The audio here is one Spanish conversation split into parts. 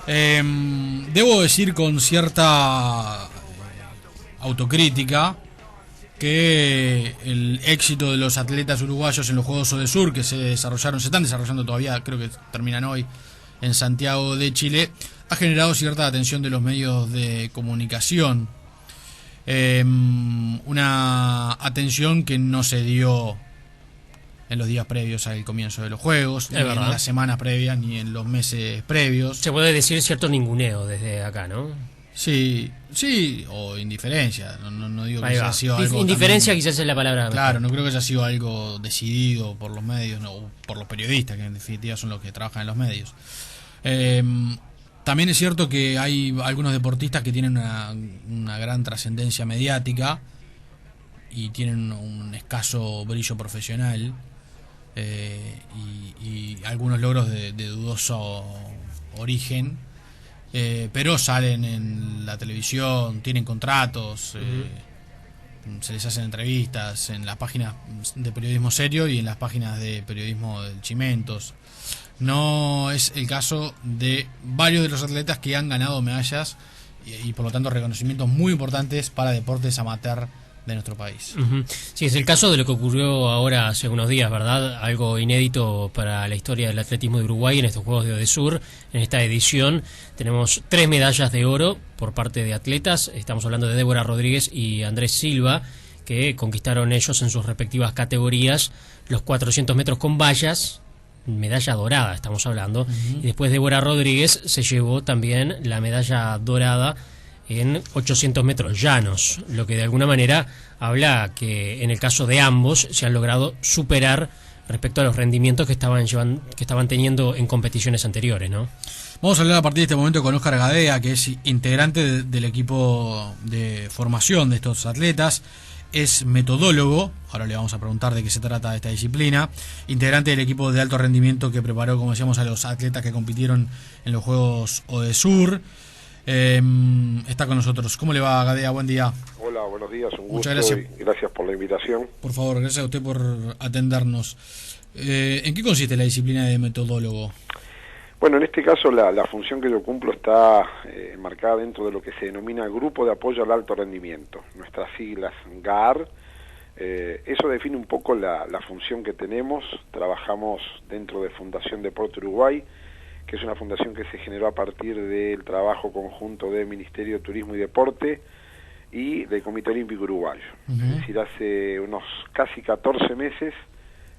Debo decir con cierta autocrítica que el éxito de los atletas uruguayos en los Juegos Odesur que se están desarrollando todavía, creo que terminan hoy en Santiago de Chile, ha generado cierta atención de los medios de comunicación. Una atención que no se dio en los días previos al comienzo de los Juegos, ni en las semanas previas, ni en los meses previos. Se puede decir cierto ninguneo desde acá, ¿no? Sí, o indiferencia. No digo que haya sido algo. Indiferencia también, quizás es la palabra. Claro, no creo que haya sido algo decidido por los medios, no, por los periodistas, que en definitiva son los que trabajan en los medios. También es cierto que hay algunos deportistas que tienen una gran trascendencia mediática y tienen un escaso brillo profesional, y algunos logros de dudoso origen, pero salen en la televisión, tienen contratos, se les hacen entrevistas en las páginas de periodismo serio y en las páginas de periodismo del Chimentos. No es el caso de varios de los atletas que han ganado medallas y por lo tanto reconocimientos muy importantes para deportes amateur de nuestro país. Sí, es el caso de lo que ocurrió ahora hace unos días, ¿verdad? Algo inédito para la historia del atletismo de Uruguay en estos Juegos de Odesur. En esta edición tenemos 3 medallas de oro por parte de atletas. Estamos hablando de Débora Rodríguez y Andrés Silva, que conquistaron ellos en sus respectivas categorías los 400 metros con vallas, medalla dorada estamos hablando, y después Débora Rodríguez se llevó también la medalla dorada en 800 metros llanos, lo que de alguna manera habla que en el caso de ambos se han logrado superar respecto a los rendimientos que estaban teniendo en competiciones anteriores, ¿no? Vamos a hablar a partir de este momento con Óscar Gadea, que es integrante del equipo de formación de estos atletas, es metodólogo, ahora le vamos a preguntar de qué se trata esta disciplina, integrante del equipo de alto rendimiento que preparó, como decíamos, a los atletas que compitieron en los Juegos Odesur. Está con nosotros. ¿Cómo le va, Gadea? Buen día. Hola, buenos días, un Muchas gusto gracias. y gracias por la invitación. Por favor, gracias a usted por atendernos. ¿En qué consiste la disciplina de metodólogo? Bueno, en este caso la función que yo cumplo está enmarcada dentro de lo que se denomina Grupo de Apoyo al Alto Rendimiento, nuestras siglas GAR. Eso define un poco la función que tenemos. Trabajamos dentro de Fundación Deporte Uruguay, que es una fundación que se generó a partir del trabajo conjunto del Ministerio de Turismo y Deporte y del Comité Olímpico Uruguayo. Es decir, hace unos casi 14 meses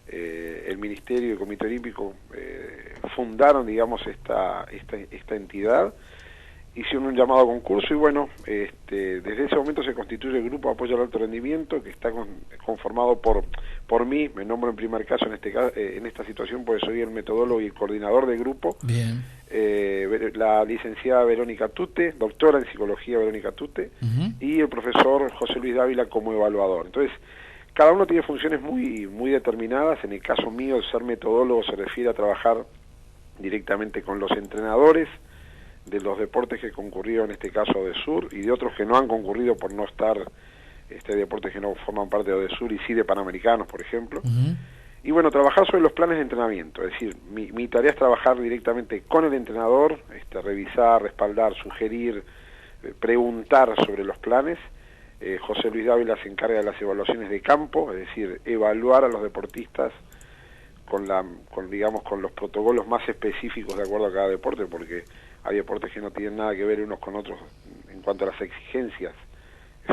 el Ministerio y el Comité Olímpico fundaron, digamos, esta entidad, hicieron un llamado a concurso y bueno, desde ese momento se constituye el Grupo de Apoyo al Alto Rendimiento, que está conformado por mí, me nombro en primer caso en esta situación, porque soy el metodólogo y el coordinador del grupo. Bien. La licenciada Verónica Tute, doctora en psicología Verónica Tute, y el profesor José Luis Dávila como evaluador. Entonces, cada uno tiene funciones muy determinadas. En el caso mío, el ser metodólogo se refiere a trabajar directamente con los entrenadores de los deportes que concurrieron, en este caso Odesur, y de otros que no han concurrido por no estar, deportes que no forman parte de Odesur y sí de Panamericanos, por ejemplo. Y bueno, trabajar sobre los planes de entrenamiento, es decir, mi tarea es trabajar directamente con el entrenador, revisar, respaldar, sugerir, preguntar sobre los planes. José Luis Dávila se encarga de las evaluaciones de campo, es decir, evaluar a los deportistas con los protocolos más específicos de acuerdo a cada deporte, porque hay deportes que no tienen nada que ver unos con otros en cuanto a las exigencias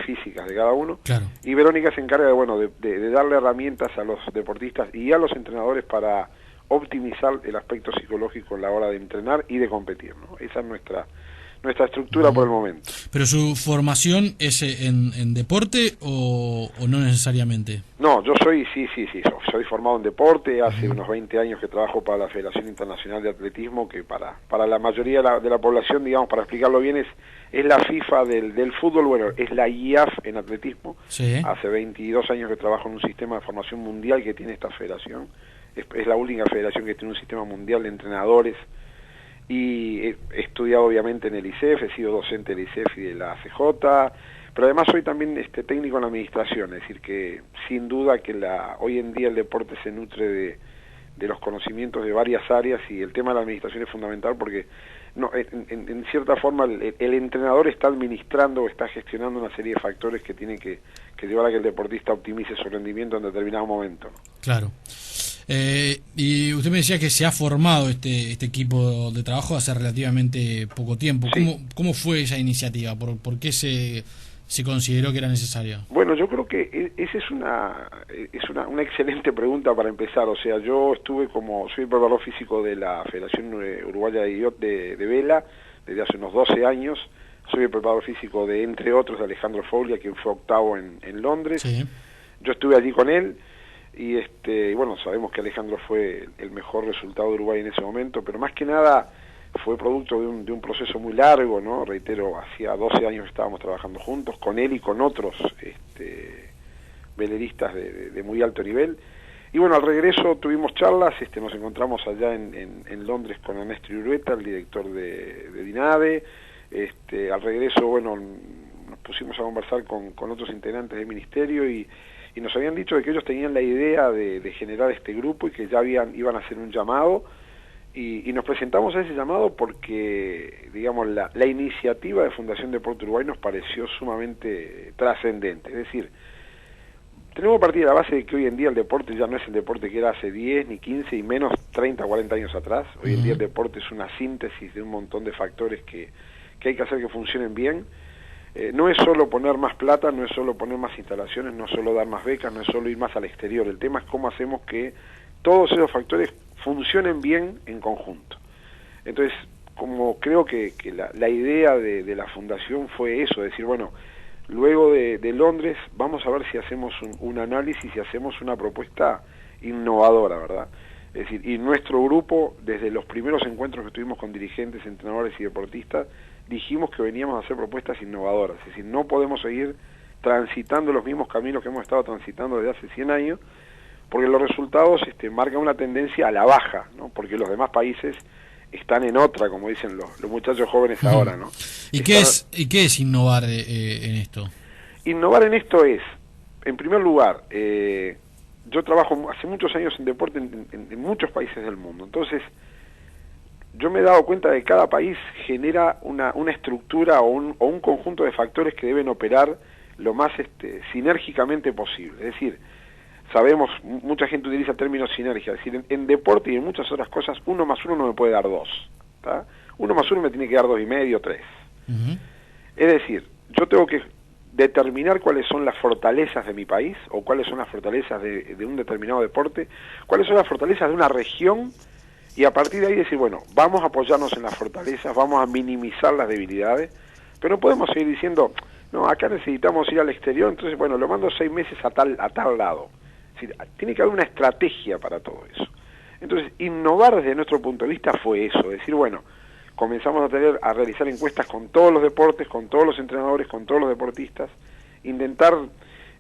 físicas de cada uno. Claro. Y Verónica se encarga de darle herramientas a los deportistas y a los entrenadores para optimizar el aspecto psicológico en la hora de entrenar y de competir, ¿no? Esa es nuestra estructura por el momento. ¿Pero su formación es en deporte o no necesariamente? No, yo soy formado en deporte, hace unos 20 años que trabajo para la Federación Internacional de Atletismo, que para la mayoría de la población, digamos, para explicarlo bien, es la FIFA del fútbol, bueno, es la IAF en atletismo. Sí. Hace 22 años que trabajo en un sistema de formación mundial que tiene esta federación, es la única federación que tiene un sistema mundial de entrenadores, y he estudiado obviamente en el ICEF, he sido docente del ICEF y de la ACJ, pero además soy también técnico en la administración, es decir que sin duda que hoy en día el deporte se nutre de los conocimientos de varias áreas y el tema de la administración es fundamental porque no, en cierta forma el entrenador está administrando o está gestionando una serie de factores que tienen que llevar a que el deportista optimice su rendimiento en determinado momento, ¿no? Claro. Y usted me decía que se ha formado este equipo de trabajo hace relativamente poco tiempo. Sí. ¿Cómo fue esa iniciativa? ¿Por qué se consideró que era necesaria? Bueno, yo creo que esa es una excelente pregunta para empezar. O sea, yo soy preparador físico de la Federación Uruguaya de Vela desde hace unos 12 años. Soy el preparador físico de, entre otros, de Alejandro Foglia, quien fue octavo en Londres. Sí. Yo estuve allí con él y bueno, sabemos que Alejandro fue el mejor resultado de Uruguay en ese momento, pero más que nada fue producto de un proceso muy largo, ¿no? Reitero, hacía 12 años que estábamos trabajando juntos, con él y con otros veleristas de muy alto nivel. Y bueno, al regreso tuvimos charlas, nos encontramos allá en Londres con Ernesto Irueta, el director de DINAVE. Al regreso, bueno, nos pusimos a conversar con otros integrantes del ministerio y nos habían dicho de que ellos tenían la idea de generar este grupo y que ya iban a hacer un llamado. Y nos presentamos a ese llamado porque, digamos, la iniciativa de Fundación Deporte Uruguay nos pareció sumamente trascendente. Es decir, tenemos que partir de la base de que hoy en día el deporte ya no es el deporte que era hace 10, ni 15, y menos 30, 40 años atrás. Hoy en día el deporte es una síntesis de un montón de factores que hay que hacer que funcionen bien. No es solo poner más plata, no es solo poner más instalaciones, no es solo dar más becas, no es solo ir más al exterior. El tema es cómo hacemos que todos esos factores funcionen bien en conjunto. Entonces, como creo que la idea de la fundación fue eso, decir, bueno, luego de Londres vamos a ver si hacemos un análisis, si hacemos una propuesta innovadora, ¿verdad? Es decir, y nuestro grupo, desde los primeros encuentros que tuvimos con dirigentes, entrenadores y deportistas, dijimos que veníamos a hacer propuestas innovadoras. Es decir, no podemos seguir transitando los mismos caminos que hemos estado transitando desde hace 100 años, porque los resultados marcan una tendencia a la baja, ¿no? Porque los demás países están en otra, como dicen los muchachos jóvenes ahora, ¿no? ¿Y qué es innovar en esto? Innovar en esto es, en primer lugar, yo trabajo hace muchos años en deporte en muchos países del mundo, entonces yo me he dado cuenta de que cada país genera una estructura o un conjunto de factores que deben operar lo más sinérgicamente posible. Es decir, sabemos, mucha gente utiliza términos sinergia, es decir, en deporte y en muchas otras cosas, 1 más 1 no me puede dar 2, ¿tá? 1 más 1 me tiene que dar 2,5, 3. Es decir, yo tengo que determinar cuáles son las fortalezas de mi país, o cuáles son las fortalezas de un determinado deporte, cuáles son las fortalezas de una región, y a partir de ahí decir, bueno, vamos a apoyarnos en las fortalezas, vamos a minimizar las debilidades, pero no podemos seguir diciendo, no, acá necesitamos ir al exterior, entonces, bueno, lo mando 6 meses a tal lado. Es decir, tiene que haber una estrategia para todo eso. Entonces, innovar desde nuestro punto de vista fue eso, decir, bueno, comenzamos a realizar encuestas con todos los deportes, con todos los entrenadores, con todos los deportistas, intentar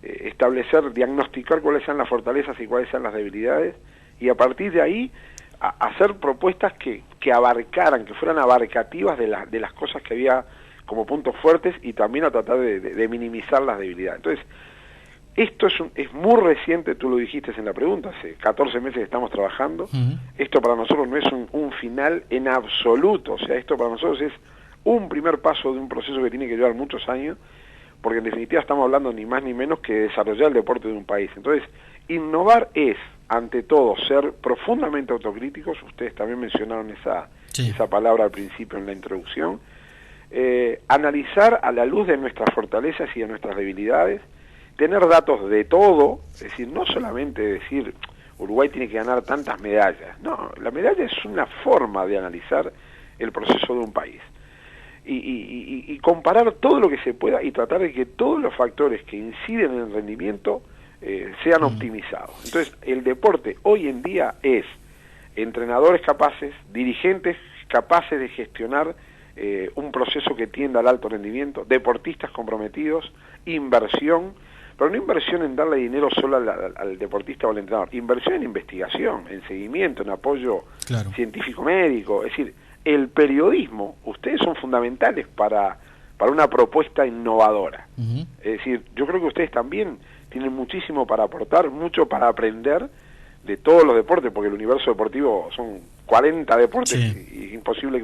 establecer, diagnosticar cuáles sean las fortalezas y cuáles sean las debilidades, y a partir de ahí hacer propuestas que abarcaran, que fueran abarcativas de las cosas que había como puntos fuertes, y también a tratar de minimizar las debilidades. Entonces, esto es muy reciente, tú lo dijiste en la pregunta, hace 14 meses que estamos trabajando. Esto para nosotros no es un final en absoluto, o sea, esto para nosotros es un primer paso de un proceso que tiene que llevar muchos años, porque en definitiva estamos hablando ni más ni menos que desarrollar el deporte de un país. Entonces, innovar es, ante todo, ser profundamente autocríticos. Ustedes también mencionaron esa palabra al principio en la introducción. Analizar a la luz de nuestras fortalezas y de nuestras debilidades, tener datos de todo, es decir, no solamente decir Uruguay tiene que ganar tantas medallas, no, la medalla es una forma de analizar el proceso de un país, y comparar todo lo que se pueda y tratar de que todos los factores que inciden en el rendimiento sean optimizados. Entonces, el deporte hoy en día es entrenadores capaces, dirigentes capaces de gestionar un proceso que tienda al alto rendimiento, deportistas comprometidos, inversión, pero no inversión en darle dinero solo al deportista o al entrenador, inversión en investigación, en seguimiento, en apoyo científico-médico. Es decir, el periodismo, ustedes son fundamentales para una propuesta innovadora. Es decir, yo creo que ustedes también tienen muchísimo para aportar, mucho para aprender de todos los deportes, porque el universo deportivo son 40 deportes, Sí. y es imposible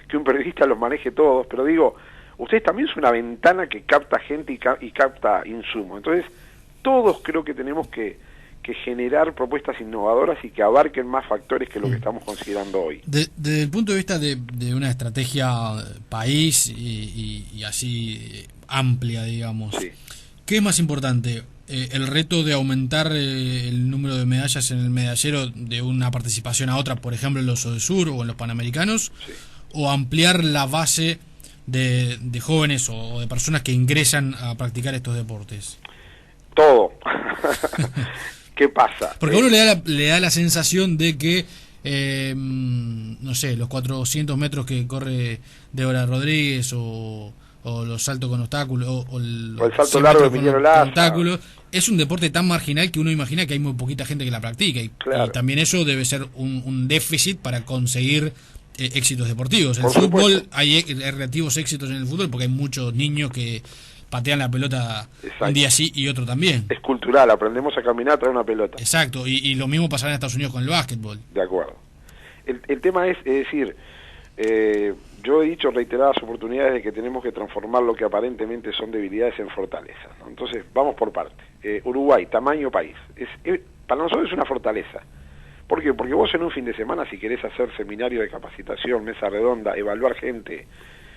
que un periodista los maneje todos, pero digo, ustedes también son una ventana que capta gente y capta insumos. Entonces, todos creo que tenemos que generar propuestas innovadoras y que abarquen más factores que lo que estamos considerando hoy. Desde el punto de vista de una estrategia país y así amplia, digamos, Sí. ¿qué es más importante? ¿El reto de aumentar el número de medallas en el medallero de una participación a otra, por ejemplo en los ODESUR o en los Panamericanos? Sí. ¿O ampliar la base de jóvenes o de personas que ingresan a practicar estos deportes? Todo. ¿Qué pasa? Porque a uno le da la sensación de que, no sé, los 400 metros que corre Débora Rodríguez o los saltos con obstáculos o el salto largo de Emiliano Laza, obstáculos, es un deporte tan marginal que uno imagina que hay muy poquita gente que la practica y también eso debe ser un déficit para conseguir éxitos deportivos. En el fútbol hay relativos éxitos en el fútbol porque hay muchos niños que patean la pelota. Exacto. Un día sí y otro también. Es cultural, aprendemos a caminar a traer una pelota. Exacto, y lo mismo pasará en Estados Unidos con el básquetbol. De acuerdo. El tema es decir, yo he dicho reiteradas oportunidades de que tenemos que transformar lo que aparentemente son debilidades en fortalezas, ¿no? Entonces, vamos por parte. Uruguay, tamaño país. Para nosotros es una fortaleza. ¿Por qué? Porque vos en un fin de semana, si querés hacer seminario de capacitación, mesa redonda, evaluar gente,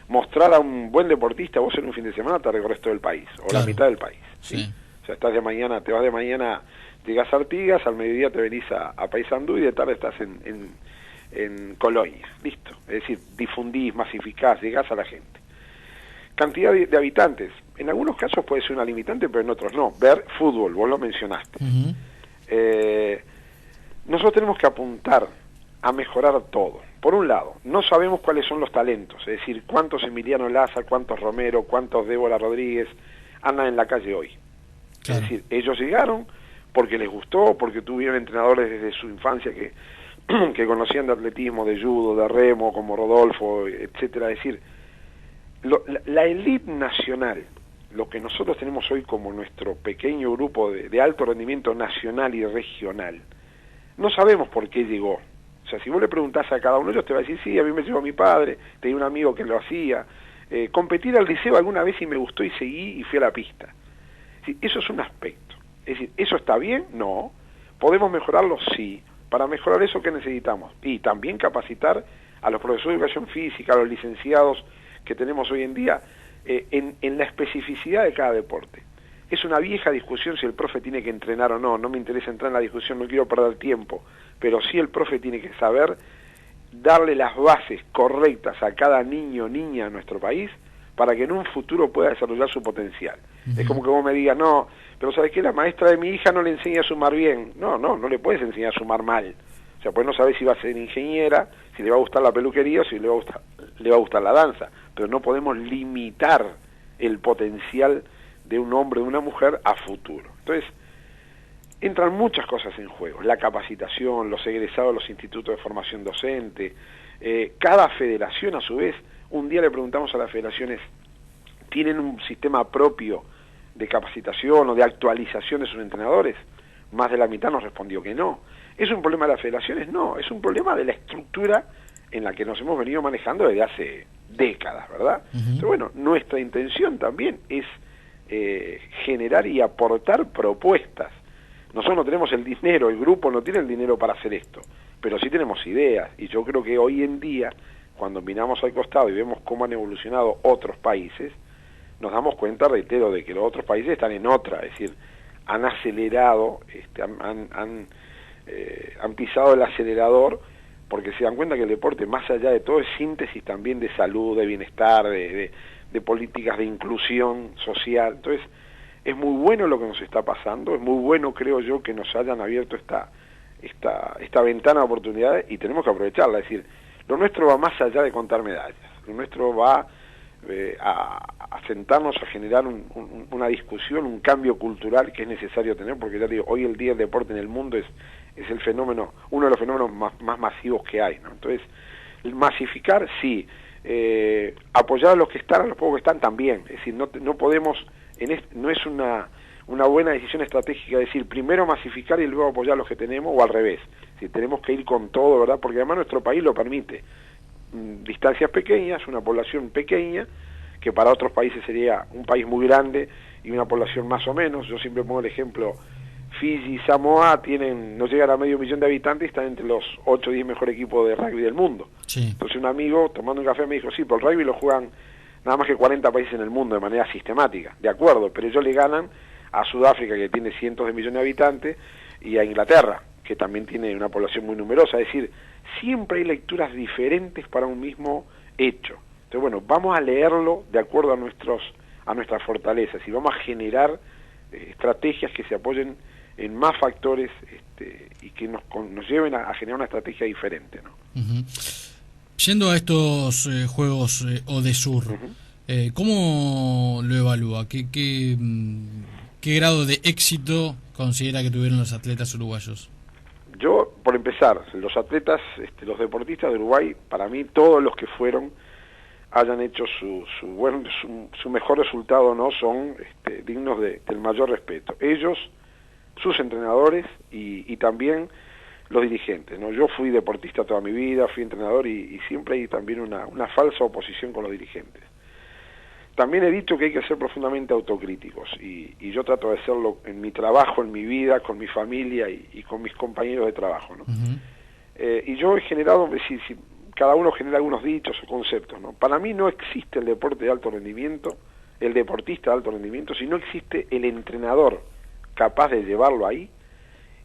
mostrar a un buen deportista, vos en un fin de semana te recorres todo el país, o la mitad del país. ¿sí? Sí. O sea, te vas de mañana, llegás a Artigas, al mediodía te venís a Paysandú y de tarde estás en Colonia. Listo. Es decir, difundís, masificás, llegás a la gente. Cantidad de habitantes. En algunos casos puede ser una limitante, pero en otros no. Ver fútbol, vos lo mencionaste. Uh-huh. Nosotros tenemos que apuntar a mejorar todo. Por un lado, no sabemos cuáles son los talentos, es decir, cuántos Emiliano Laza, cuántos Romero, cuántos Débora Rodríguez andan en la calle hoy. Claro. Es decir, ellos llegaron porque les gustó, porque tuvieron entrenadores desde su infancia que conocían de atletismo, de judo, de remo, como Rodolfo, etcétera. Es decir, la elite nacional, lo que nosotros tenemos hoy como nuestro pequeño grupo de alto rendimiento nacional y regional, no sabemos por qué llegó. O sea, si vos le preguntás a cada uno de ellos, te va a decir, sí, a mí me llevó mi padre, tenía un amigo que lo hacía. Competir al liceo alguna vez y me gustó y seguí y fui a la pista. Sí, eso es un aspecto. Es decir, ¿eso está bien? No. ¿Podemos mejorarlo? Sí. Para mejorar eso, ¿qué necesitamos? Y también capacitar a los profesores de educación física, a los licenciados que tenemos hoy en día, en la especificidad de cada deporte. Es una vieja discusión si el profe tiene que entrenar o no. No me interesa entrar en la discusión, no quiero perder tiempo. Pero sí el profe tiene que saber darle las bases correctas a cada niño o niña en nuestro país para que en un futuro pueda desarrollar su potencial. Uh-huh. Es como que vos me digas, no, pero ¿sabes qué? La maestra de mi hija no le enseña a sumar bien. No le puedes enseñar a sumar mal. O sea, pues no sabés si va a ser ingeniera, si le va a gustar la peluquería o si le va a gustar la danza. Pero no podemos limitar el potencial de un hombre o de una mujer a futuro. Entonces, entran muchas cosas en juego. La capacitación, los egresados de los institutos de formación docente, cada federación a su vez. Un día le preguntamos a las federaciones, ¿tienen un sistema propio de capacitación o de actualización de sus entrenadores? Más de la mitad nos respondió que no. ¿Es un problema de las federaciones? No, es un problema de la estructura en la que nos hemos venido manejando desde hace décadas, ¿verdad? Uh-huh. Pero bueno, nuestra intención también es generar y aportar propuestas. Nosotros no tenemos el dinero, el grupo no tiene el dinero para hacer esto, pero sí tenemos ideas, y yo creo que hoy en día, cuando miramos al costado y vemos cómo han evolucionado otros países, nos damos cuenta, reitero, de que los otros países están en otra, es decir, han acelerado, han pisado el acelerador, porque se dan cuenta que el deporte, más allá de todo, es síntesis también de salud, de bienestar, de políticas de inclusión social. Entonces, es muy bueno lo que nos está pasando, es muy bueno, creo yo, que nos hayan abierto esta ventana de oportunidades y tenemos que aprovecharla. Es decir, lo nuestro va más allá de contar medallas, lo nuestro va a sentarnos a generar una discusión, un cambio cultural que es necesario tener, porque ya digo, hoy el día el deporte en el mundo es el fenómeno, uno de los fenómenos más masivos que hay, ¿no? Entonces, masificar, sí, apoyar a los que están, a los pocos que están también. Es decir, no podemos, no es una una buena decisión estratégica, es decir, primero masificar y luego apoyar los que tenemos, o al revés, si tenemos que ir con todo, ¿verdad? Porque además nuestro país lo permite, distancias pequeñas, una población pequeña, que para otros países sería un país muy grande y una población más o menos. Yo siempre pongo el ejemplo, Fiji y Samoa no llegan a 500.000 de habitantes y están entre los 8 o 10 mejores equipos de rugby del mundo. Sí. Entonces un amigo tomando un café me dijo, sí, pero el rugby lo juegan nada más que 40 países en el mundo de manera sistemática, de acuerdo, pero ellos le ganan a Sudáfrica, que tiene cientos de millones de habitantes, y a Inglaterra, que también tiene una población muy numerosa. Es decir, siempre hay lecturas diferentes para un mismo hecho. Entonces, bueno, vamos a leerlo de acuerdo a nuestras fortalezas y vamos a generar estrategias que se apoyen en más factores y que nos lleven a generar una estrategia diferente, ¿no? Yendo a estos Juegos ODESUR, ¿cómo lo evalúa? ¿Qué grado de éxito considera que tuvieron los atletas uruguayos? Yo, por empezar, los atletas, los deportistas de Uruguay, para mí todos los que hayan hecho su mejor resultado, no son dignos del mayor respeto. Ellos, sus entrenadores y también los dirigentes, ¿no? Yo fui deportista toda mi vida, fui entrenador y siempre hay también una falsa oposición con los dirigentes. También he dicho que hay que ser profundamente autocríticos y yo trato de hacerlo en mi trabajo, en mi vida, con mi familia y con mis compañeros de trabajo, ¿no? Y yo he generado, si cada uno genera algunos dichos o conceptos, ¿no? Para mí no existe el deporte de alto rendimiento, el deportista de alto rendimiento, si no existe el entrenador capaz de llevarlo ahí,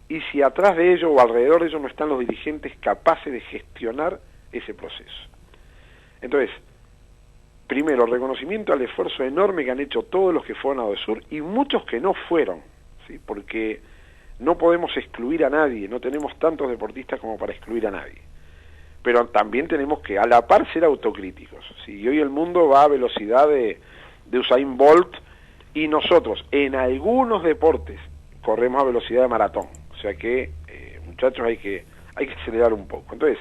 y si atrás de ello o alrededor de ello no están los dirigentes capaces de gestionar ese proceso. Entonces, primero, reconocimiento al esfuerzo enorme que han hecho todos los que fueron a ODESUR y muchos que no fueron, ¿sí? Porque no podemos excluir a nadie, no tenemos tantos deportistas como para excluir a nadie. Pero también tenemos que, a la par, ser autocríticos, ¿sí? Y hoy el mundo va a velocidad de Usain Bolt y nosotros, en algunos deportes, corremos a velocidad de maratón. O sea que, muchachos, hay que acelerar un poco. Entonces,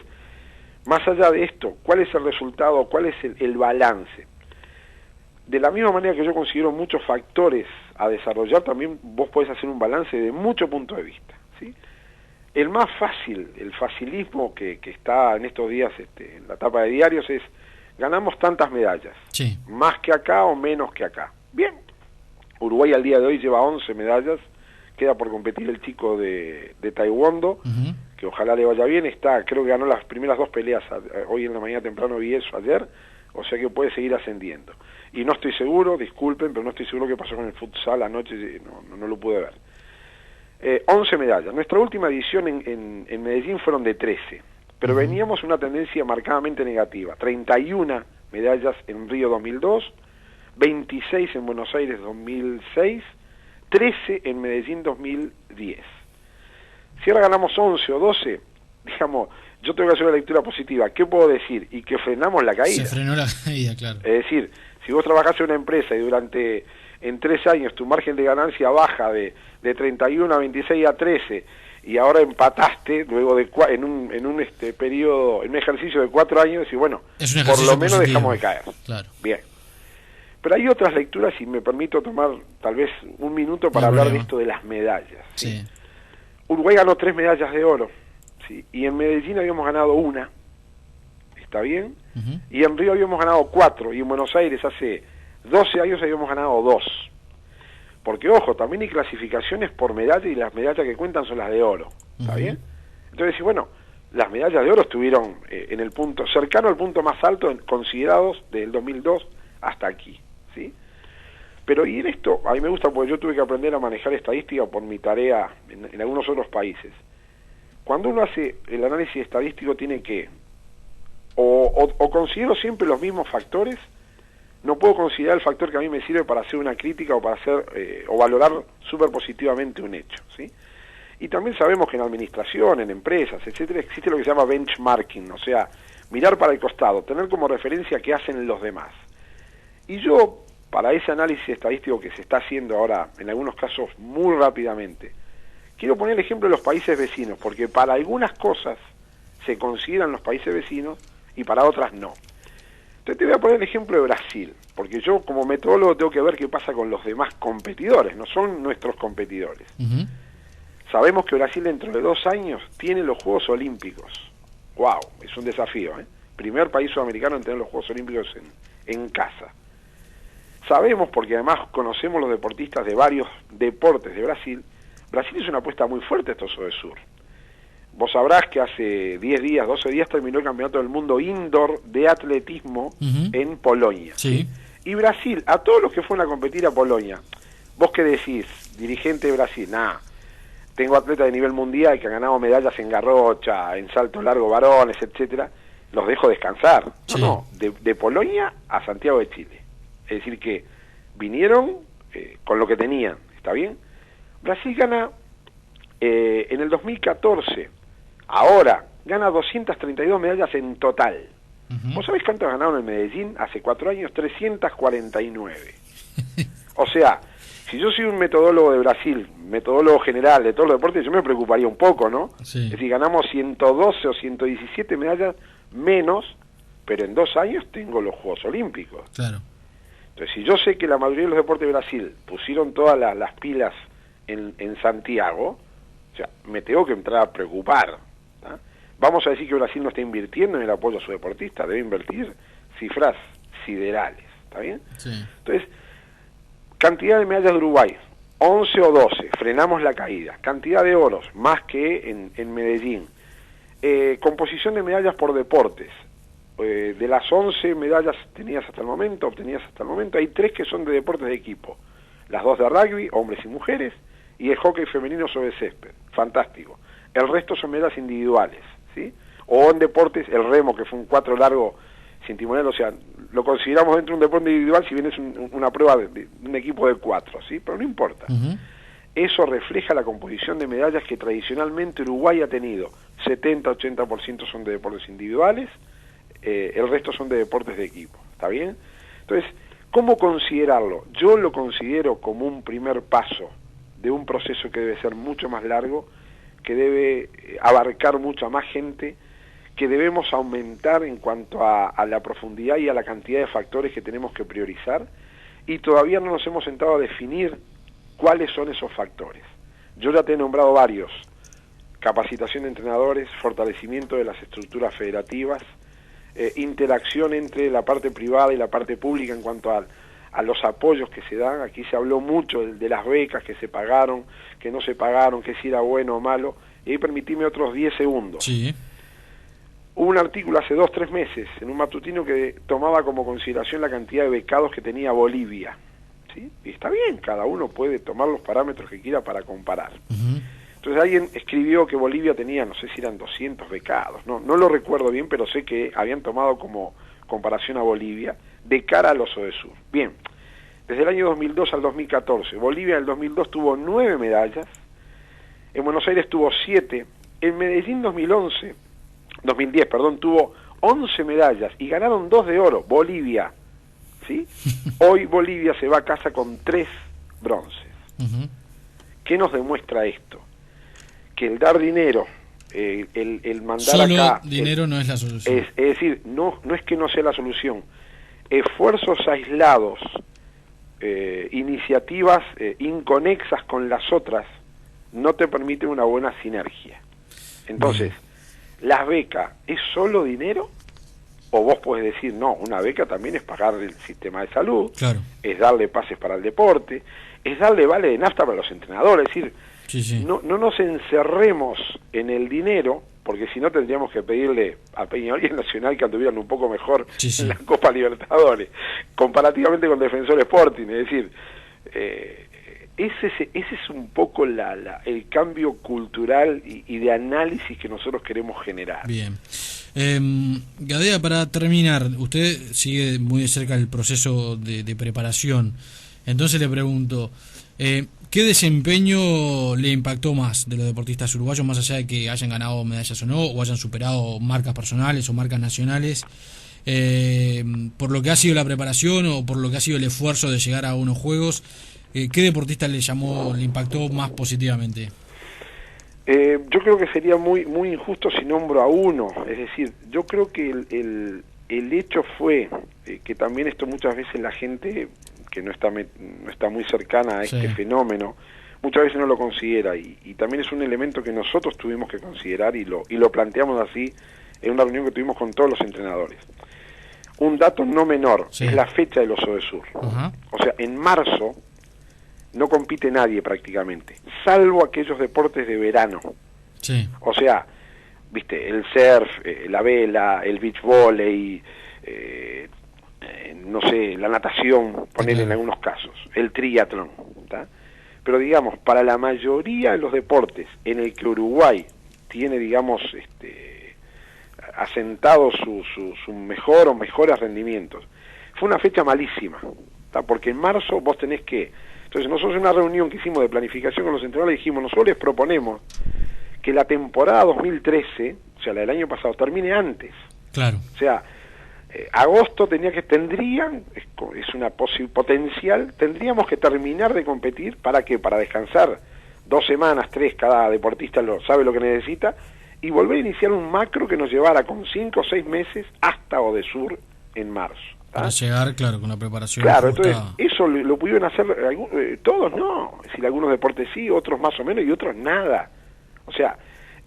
más allá de esto, ¿cuál es el resultado? ¿Cuál es el balance? De la misma manera que yo considero muchos factores a desarrollar, también vos podés hacer un balance de muchos puntos de vista, ¿sí? El más fácil, el facilismo que está en estos días en la tapa de diarios es, ganamos tantas medallas, sí, más que acá o menos que acá. Bien, Uruguay al día de hoy lleva 11 medallas, queda por competir el chico de taekwondo, que ojalá le vaya bien, creo que ganó las primeras 2 peleas, hoy en la mañana temprano vi eso ayer, o sea que puede seguir ascendiendo. Y no estoy seguro, disculpen, pero no estoy seguro qué pasó con el futsal anoche, no lo pude ver. 11 medallas. Nuestra última edición en Medellín fueron de 13, pero veníamos una tendencia marcadamente negativa. 31 medallas en Río 2002, 26 en Buenos Aires 2006, 13 en Medellín 2010. Si ahora ganamos 11 o 12, digamos, yo tengo que hacer una lectura positiva. ¿Qué puedo decir? Y que frenamos la caída. Se frenó la caída, claro. Es decir, si vos trabajás en una empresa y en 3 años tu margen de ganancia baja de 31 a 26 a 13 y ahora empataste luego de en un periodo, en un ejercicio de 4 años, y bueno, por lo menos positivo. Dejamos de caer. Claro. Bien. Pero hay otras lecturas y me permito tomar tal vez un minuto para hablar de esto de las medallas. ¿Sí? Uruguay ganó 3 medallas de oro, ¿sí? Y en Medellín habíamos ganado 1, ¿está bien? Y en Río habíamos ganado 4, y en Buenos Aires hace 12 años habíamos ganado 2. Porque, ojo, también hay clasificaciones por medalla y las medallas que cuentan son las de oro, ¿está bien? Entonces, bueno, las medallas de oro estuvieron en el punto, cercano al punto más alto considerados del 2002 hasta aquí, ¿sí? Pero y en esto, a mí me gusta porque yo tuve que aprender a manejar estadística por mi tarea en algunos otros países. Cuando uno hace el análisis estadístico tiene que, o considero siempre los mismos factores, no puedo considerar el factor que a mí me sirve para hacer una crítica o para hacer o valorar súper positivamente un hecho, ¿sí? Y también sabemos que en administración, en empresas, etcétera, existe lo que se llama benchmarking, o sea, mirar para el costado, tener como referencia qué hacen los demás. Y yo, para ese análisis estadístico que se está haciendo ahora, en algunos casos muy rápidamente, quiero poner el ejemplo de los países vecinos, porque para algunas cosas se consideran los países vecinos y para otras no. Entonces te voy a poner el ejemplo de Brasil. porque yo como metodólogo tengo que ver qué pasa con los demás competidores, no son nuestros competidores. Sabemos que Brasil dentro de 2 años tiene los Juegos Olímpicos. ¡Wow! Es un desafío, ¿eh? Primer país sudamericano en tener los Juegos Olímpicos en casa. Sabemos, porque además conocemos los deportistas de varios deportes de Brasil, Brasil es una apuesta muy fuerte a estos ODESUR. Vos sabrás que hace 10 días, 12 días terminó el Campeonato del Mundo Indoor de Atletismo en Polonia. Sí. Y Brasil, a todos los que fueron a competir a Polonia, ¿vos qué decís, dirigente de Brasil? Nada, tengo atletas de nivel mundial que han ganado medallas en garrocha, en salto largo varones, etcétera, los dejo descansar. Sí. No, de Polonia a Santiago de Chile. Es decir que vinieron con lo que tenían, ¿está bien? Brasil gana en el 2014, ahora gana 232 medallas en total. ¿Vos sabés cuántas ganaron en Medellín hace 4 años? 349. O sea, si yo soy un metodólogo de Brasil, metodólogo general de todos los deportes, yo me preocuparía un poco, ¿no? Sí. Es decir, ganamos 112 o 117 medallas menos, pero en 2 años tengo los Juegos Olímpicos. Claro. Entonces, si yo sé que la mayoría de los deportes de Brasil pusieron todas las pilas en Santiago, o sea, me tengo que entrar a preocupar. ¿tá? Vamos a decir que Brasil no está invirtiendo en el apoyo a su deportista, debe invertir cifras siderales, ¿está bien? Sí. Entonces, cantidad de medallas de Uruguay, 11 o 12, frenamos la caída. Cantidad de oros, más que en Medellín. Composición de medallas por deportes. De las 11 medallas obtenidas hasta el momento, hay 3 que son de deportes de equipo. Las 2 de rugby, hombres y mujeres, y el hockey femenino sobre césped. Fantástico. El resto son medallas individuales, ¿sí? O en deportes, el remo, que fue un 4 largo sin timonel, o sea, lo consideramos dentro de un deporte individual, si bien es una prueba de un equipo de 4, ¿sí? Pero no importa. Eso refleja la composición de medallas que tradicionalmente Uruguay ha tenido. 70-80% son de deportes individuales, el resto son de deportes de equipo, ¿está bien? Entonces, ¿cómo considerarlo? Yo lo considero como un primer paso de un proceso que debe ser mucho más largo, que debe abarcar mucha más gente, que debemos aumentar en cuanto a la profundidad y a la cantidad de factores que tenemos que priorizar, y todavía no nos hemos sentado a definir cuáles son esos factores. Yo ya te he nombrado varios: capacitación de entrenadores, fortalecimiento de las estructuras federativas, interacción entre la parte privada y la parte pública en cuanto a los apoyos que se dan. Aquí se habló mucho de las becas que se pagaron, que no se pagaron, que si era bueno o malo, y ahí permitime otros 10 segundos. Sí. Hubo un artículo hace 2-3 meses en un matutino que tomaba como consideración la cantidad de becados que tenía Bolivia, ¿sí? Y está bien, cada uno puede tomar los parámetros que quiera para comparar. Entonces alguien escribió que Bolivia tenía, no sé si eran 200 becados, no lo recuerdo bien, pero sé que habían tomado como comparación a Bolivia de cara a los ODESUR. Bien, desde el año 2002 al 2014, Bolivia en el 2002 tuvo 9 medallas, en Buenos Aires tuvo 7, en Medellín 2010, tuvo 11 medallas y ganaron 2 de oro, Bolivia, ¿sí? Hoy Bolivia se va a casa con 3 bronces. ¿Qué nos demuestra esto? Que el dar dinero, el mandar solo acá... dinero no es la solución. Es decir, no es que no sea la solución. Esfuerzos aislados, iniciativas inconexas con las otras, no te permiten una buena sinergia. Entonces, ¿las becas es solo dinero? O vos podés decir, no, una beca también es pagar el sistema de salud, claro, es darle pases para el deporte, es darle vale de nafta para los entrenadores, es decir, sí. No nos encerremos en el dinero, porque si no tendríamos que pedirle a Peñarol y a Nacional que anduvieran un poco mejor en la Copa Libertadores, comparativamente con Defensor Sporting, es decir, ese es un poco el cambio cultural y de análisis que nosotros queremos generar. Bien. Gadea, para terminar, usted sigue muy de cerca el proceso de preparación, entonces le pregunto, ¿qué desempeño le impactó más de los deportistas uruguayos, más allá de que hayan ganado medallas o no, o hayan superado marcas personales o marcas nacionales, por lo que ha sido la preparación o por lo que ha sido el esfuerzo de llegar a unos juegos? ¿Qué deportista le impactó más positivamente? Yo creo que sería muy injusto si nombro a uno. Es decir, yo creo que el hecho fue que también esto muchas veces la gente que no está muy cercana a este fenómeno, muchas veces no lo considera, y también es un elemento que nosotros tuvimos que considerar y lo planteamos así en una reunión que tuvimos con todos los entrenadores. Un dato no menor es la fecha de los ODESUR. O sea, en marzo no compite nadie prácticamente, salvo aquellos deportes de verano. O sea, viste, el surf, la vela, el beach volley, no sé, la natación, poner en algunos casos, el triatlón, ¿tá? Pero digamos, para la mayoría de los deportes en el que Uruguay tiene, digamos, asentado su mejor o mejores rendimientos, fue una fecha malísima, ¿tá? Porque en marzo vos tenés que... Entonces nosotros en una reunión que hicimos de planificación con los entrenadores dijimos, nosotros les proponemos que la temporada 2013, o sea, la del año pasado, termine antes. Claro. O sea, agosto tendríamos que terminar de competir. ¿Para qué? Para descansar 2 semanas, 3, cada deportista sabe lo que necesita, y volver a iniciar un macro que nos llevara con 5 o 6 meses hasta ODESUR en marzo. Para llegar, claro, con la preparación. Claro, justa. Entonces eso lo pudieron hacer todos, no. Es decir, algunos deportes sí, otros más o menos, y otros nada. O sea,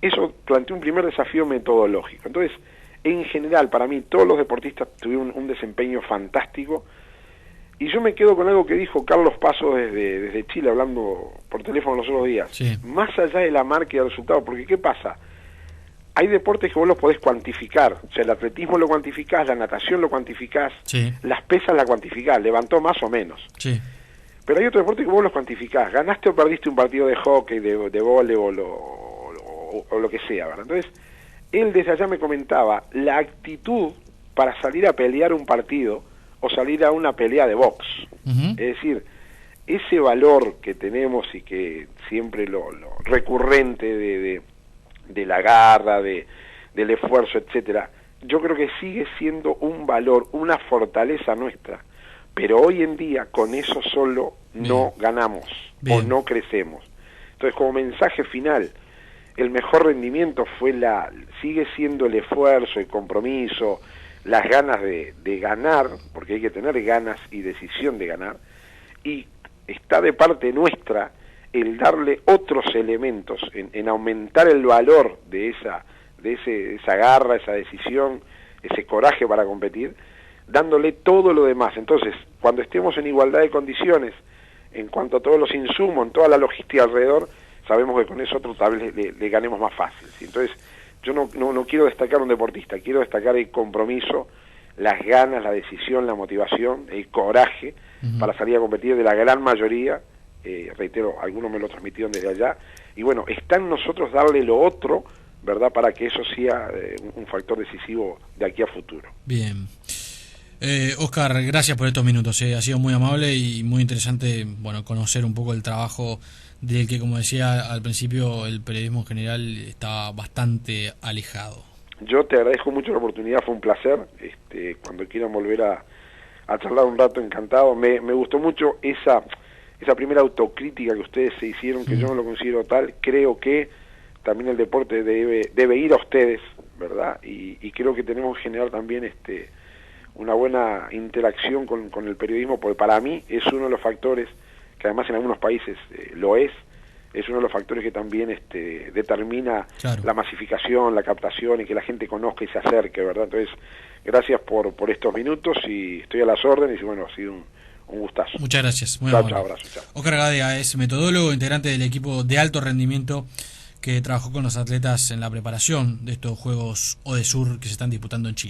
eso planteó un primer desafío metodológico. Entonces, en general, para mí, todos los deportistas tuvieron un desempeño fantástico, y yo me quedo con algo que dijo Carlos Paso desde Chile, hablando por teléfono los otros días. Más allá de la marca y del resultado, porque ¿qué pasa? Hay deportes que vos los podés cuantificar, o sea, el atletismo lo cuantificás, la natación lo cuantificás, las pesas la cuantificás, levantó más o menos. Pero hay otros deportes que vos los cuantificás, ganaste o perdiste un partido de hockey, de voleibol o lo que sea, ¿verdad? Entonces, él desde allá me comentaba la actitud para salir a pelear un partido o salir a una pelea de box. Es decir, ese valor que tenemos y que siempre lo recurrente de la garra, del esfuerzo, etcétera, yo creo que sigue siendo un valor, una fortaleza nuestra, pero hoy en día con eso solo no ganamos o no crecemos. Entonces, como mensaje final, el mejor rendimiento sigue siendo el esfuerzo, el compromiso, las ganas de ganar, porque hay que tener ganas y decisión de ganar, y está de parte nuestra el darle otros elementos, en aumentar el valor de esa garra, esa decisión, ese coraje para competir, dándole todo lo demás. Entonces, cuando estemos en igualdad de condiciones, en cuanto a todos los insumos, en toda la logística alrededor, sabemos que con eso tal vez le ganemos más fácil, ¿sí? Entonces, yo no quiero destacar un deportista, quiero destacar el compromiso, las ganas, la decisión, la motivación, el coraje para salir a competir de la gran mayoría. Reitero, algunos me lo transmitieron desde allá, y bueno, está en nosotros darle lo otro, ¿verdad?, para que eso sea un factor decisivo de aquí a futuro. Bien. Oscar, gracias por estos minutos, ha sido muy amable y muy interesante, bueno, conocer un poco el trabajo del que, como decía al principio, el periodismo en general está bastante alejado. Yo te agradezco mucho la oportunidad, fue un placer, cuando quieran volver a charlar un rato, encantado. Me gustó mucho esa primera autocrítica que ustedes se hicieron, que yo no lo considero tal. Creo que también el deporte debe ir a ustedes, ¿verdad? Y creo que tenemos que generar también una buena interacción con el periodismo, porque para mí es uno de los factores, que además en algunos países lo es uno de los factores que también determina la masificación, la captación, y que la gente conozca y se acerque, ¿verdad? Entonces, gracias por estos minutos, y estoy a las órdenes, y bueno, ha sido un gustazo. Muchas gracias. Muy chao, abrazo. Chao. Oscar Gadea es metodólogo, integrante del equipo de alto rendimiento que trabajó con los atletas en la preparación de estos Juegos ODESUR que se están disputando en Chile.